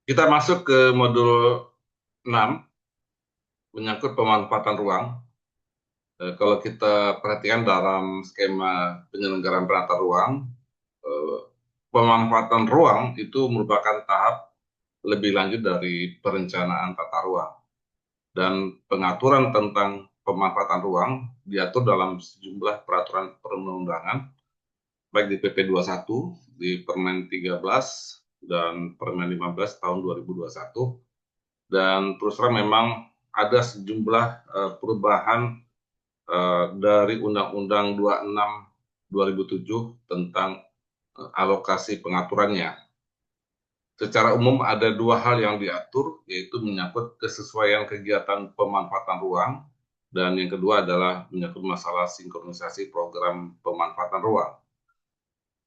Kita masuk ke modul 6, menyangkut pemanfaatan ruang. Kalau kita perhatikan dalam skema penyelenggaraan penata ruang, eh, pemanfaatan ruang itu merupakan tahap lebih lanjut dari perencanaan tata ruang. Dan pengaturan tentang pemanfaatan ruang diatur dalam sejumlah peraturan perundang-undangan, baik di PP 21, di Permen 13, dan Permen 15 tahun 2021. Dan terus terang memang ada sejumlah perubahan dari Undang-Undang 26 2007 tentang alokasi pengaturannya. Secara umum ada dua hal yang diatur, yaitu menyangkut kesesuaian kegiatan pemanfaatan ruang, dan yang kedua adalah menyangkut masalah sinkronisasi program pemanfaatan ruang.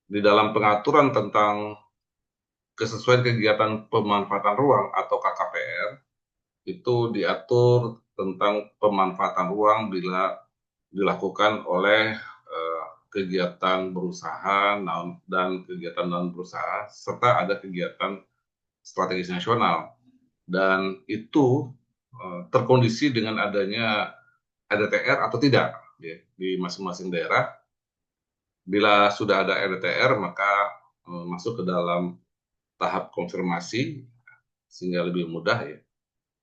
Di dalam pengaturan tentang kesesuaian kegiatan pemanfaatan ruang atau KKPR, itu diatur tentang pemanfaatan ruang bila dilakukan oleh kegiatan berusaha dan kegiatan non berusaha, serta ada kegiatan strategis nasional. Dan itu terkondisi dengan adanya RDTR atau tidak ya, di masing-masing daerah. Bila sudah ada RDTR, maka masuk ke dalam tahap konfirmasi sehingga lebih mudah ya.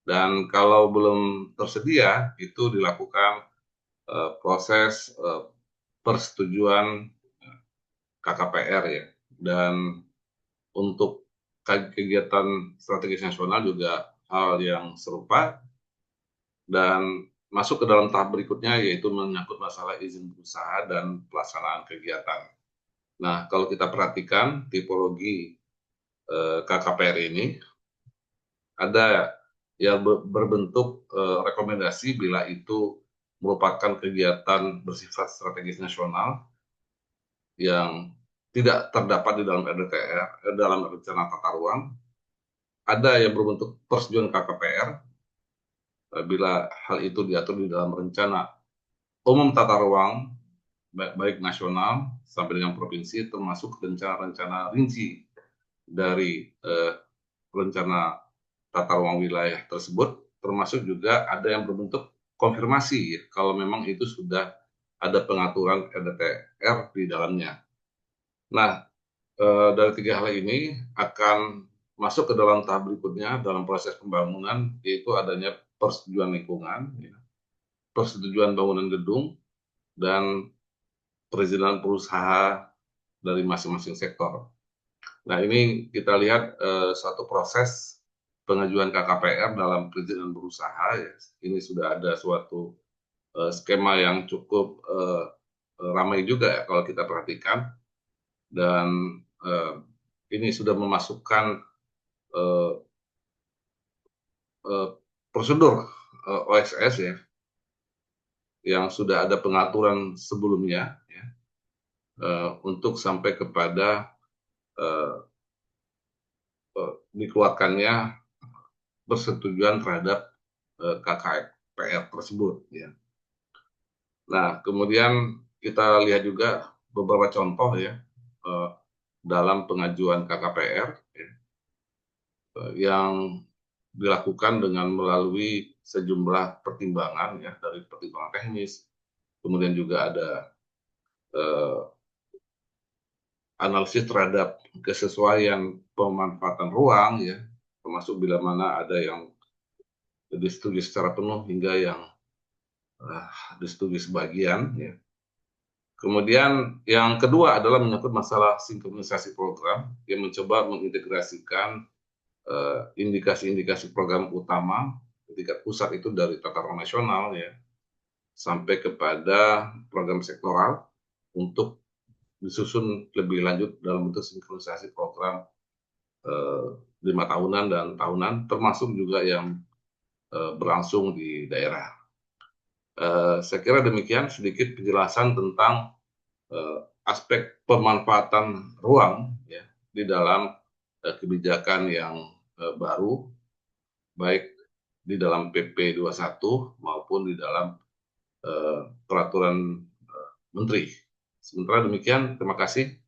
Dan kalau belum tersedia, itu dilakukan proses persetujuan KKPR ya. Dan untuk kegiatan strategis nasional juga hal yang serupa, dan masuk ke dalam tahap berikutnya yaitu menyangkut masalah izin berusaha dan pelaksanaan kegiatan. Nah, kalau kita perhatikan tipologi KKPR ini, ada yang berbentuk rekomendasi bila itu merupakan kegiatan bersifat strategis nasional yang tidak terdapat di dalam RDTR, dalam rencana tata ruang. Ada yang berbentuk persetujuan KKPR bila hal itu diatur di dalam rencana umum tata ruang, baik nasional sampai dengan provinsi, termasuk rencana-rencana rinci dari rencana tata ruang wilayah tersebut, termasuk juga ada yang berbentuk konfirmasi ya, kalau memang itu sudah ada pengaturan RDTR di dalamnya. Nah, dari tiga hal ini akan masuk ke dalam tahap berikutnya dalam proses pembangunan, yaitu adanya persetujuan lingkungan, ya, persetujuan bangunan gedung, dan perizinan berusaha dari masing-masing sektor. Nah, ini kita lihat satu proses pengajuan KKPR dalam perizinan berusaha. Ya. Ini sudah ada suatu skema yang cukup ramai juga ya kalau kita perhatikan. Dan ini sudah memasukkan uh, uh, prosedur OSS ya, yang sudah ada pengaturan sebelumnya ya, untuk sampai kepada dikeluarkannya persetujuan terhadap KKPR tersebut ya. Nah, kemudian kita lihat juga beberapa contoh ya dalam pengajuan KKPR ya, yang dilakukan dengan melalui sejumlah pertimbangan ya, dari pertimbangan teknis, kemudian juga ada eh, analisis terhadap kesesuaian pemanfaatan ruang ya, termasuk bila mana ada yang disetujui secara penuh hingga yang disetujui sebagian ya. Kemudian yang kedua adalah menyangkut masalah sinkronisasi program yang mencoba mengintegrasikan indikasi-indikasi program utama tingkat pusat itu dari tata ruang nasional ya sampai kepada program sektoral untuk disusun lebih lanjut dalam bentuk sinkronisasi program 5 tahunan dan tahunan, termasuk juga yang berlangsung di daerah. Saya kira demikian sedikit penjelasan tentang aspek pemanfaatan ruang ya di dalam kebijakan yang baru, baik di dalam PP 21 maupun di dalam peraturan menteri. Sementara demikian, terima kasih.